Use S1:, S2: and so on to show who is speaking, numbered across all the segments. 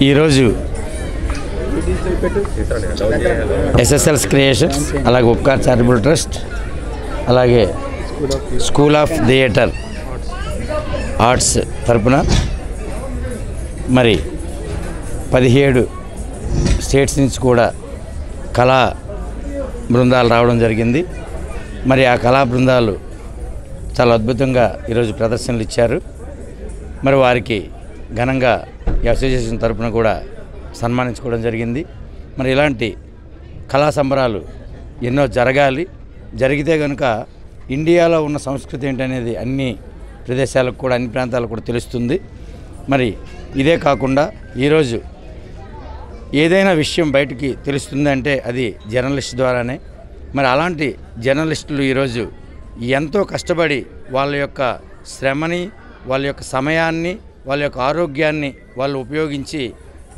S1: ఈరోజు ఎస్ఎస్ఎల్స్ క్రియేషన్స్ అలాగే Upkar charitable trust అలాగే స్కూల్ ఆఫ్ థియేటర్ ఆర్ట్స్ తరపున మరి 17 స్టేట్స్ నుంచి కూడా కళా బృందాలు రావడం జరిగింది. మరి ఆ కళా బృందాలు చాలా అద్భుతంగా ఈరోజు ప్రదర్శనలు ఇచ్చారు. మరి వారికి ఘనంగా ఈ అసోసియేషన్ తరపున కూడా సన్మానించుకోవడం జరిగింది. మరి ఇలాంటి కళా సంబరాలు ఎన్నో జరగాలి. జరిగితే కనుక ఇండియాలో ఉన్న సంస్కృతి ఏంటనేది అన్ని ప్రదేశాలకు కూడా అన్ని ప్రాంతాలకు కూడా తెలుస్తుంది. మరి ఇదే కాకుండా ఈరోజు ఏదైనా విషయం బయటికి తెలుస్తుందంటే అది జర్నలిస్ట్ ద్వారానే. మరి అలాంటి జర్నలిస్టులు ఈరోజు ఎంతో కష్టపడి వాళ్ళ యొక్క శ్రమని, వాళ్ళ యొక్క సమయాన్ని, వాళ్ళ యొక్క ఆరోగ్యాన్ని వాళ్ళు ఉపయోగించి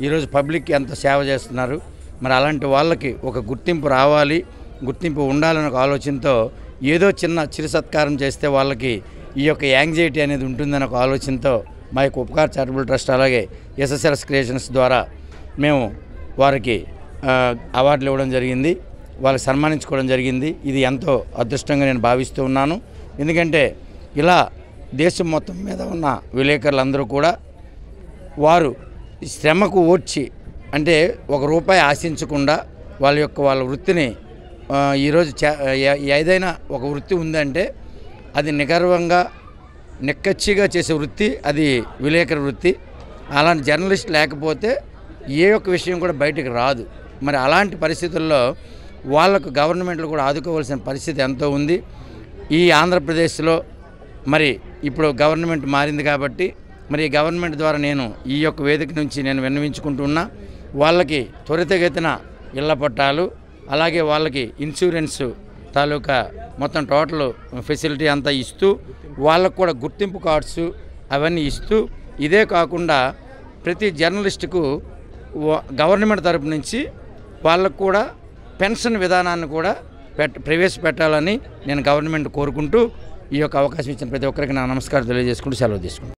S1: ఈరోజు పబ్లిక్కి ఎంత సేవ చేస్తున్నారు. మరి అలాంటి వాళ్ళకి ఒక గుర్తింపు రావాలి, గుర్తింపు ఉండాలనే ఒక ఆలోచనతో ఏదో చిరు సత్కారం చేస్తే వాళ్ళకి ఈ యొక్క యాంగ్జైటీ అనేది ఉంటుందనే ఒక ఆలోచనతో మా యొక్క ఉపకార్ చారిటబుల్ ట్రస్ట్ అలాగే ఎస్ఎస్ఎల్స్ క్రియేషన్స్ ద్వారా మేము వారికి అవార్డులు ఇవ్వడం జరిగింది, వాళ్ళకి సన్మానించుకోవడం జరిగింది. ఇది ఎంతో అదృష్టంగా నేను భావిస్తూ ఉన్నాను. ఎందుకంటే ఇలా దేశం మొత్తం మీద ఉన్న విలేకరులందరూ కూడా వారు శ్రమకు ఓర్చి అంటే ₹1 ఆశించకుండా వాళ్ళ వృత్తిని ఈరోజు ఏదైనా ఒక వృత్తి ఉందంటే అది నిగర్వంగా నిక్కచ్చిగా చేసే వృత్తి అది విలేకరు వృత్తి. అలాంటి జర్నలిస్ట్ లేకపోతే ఏ ఒక్క విషయం కూడా బయటకు రాదు. మరి అలాంటి పరిస్థితుల్లో వాళ్ళకు గవర్నమెంట్లు కూడా ఆదుకోవాల్సిన పరిస్థితి ఎంతో ఉంది. ఈ ఆంధ్రప్రదేశ్లో మరి ఇప్పుడు గవర్నమెంట్ మారింది కాబట్టి మరి ఈ గవర్నమెంట్ ద్వారా నేను ఈ యొక్క వేదిక నుంచి నేను విన్నవించుకుంటున్నా. వాళ్ళకి త్వరితగతిన ఇళ్ల పట్టాలు అలాగే వాళ్ళకి ఇన్సూరెన్స్ తాలూకా మొత్తం టోటల్ ఫెసిలిటీ అంతా ఇస్తూ వాళ్ళకు కూడా గుర్తింపు కార్డ్స్ అవన్నీ ఇస్తూ, ఇదే కాకుండా ప్రతి జర్నలిస్టుకు గవర్నమెంట్ తరపు నుంచి వాళ్ళకు కూడా పెన్షన్ విధానాన్ని కూడా ప్రవేశపెట్టాలని నేను గవర్నమెంట్ కోరుకుంటూ ఈ యొక్క అవకాశం ఇచ్చిన ప్రతి ఒక్కరికి నా నమస్కారం తెలియజేసుకుంటూ సెలవు తీసుకుంటాను.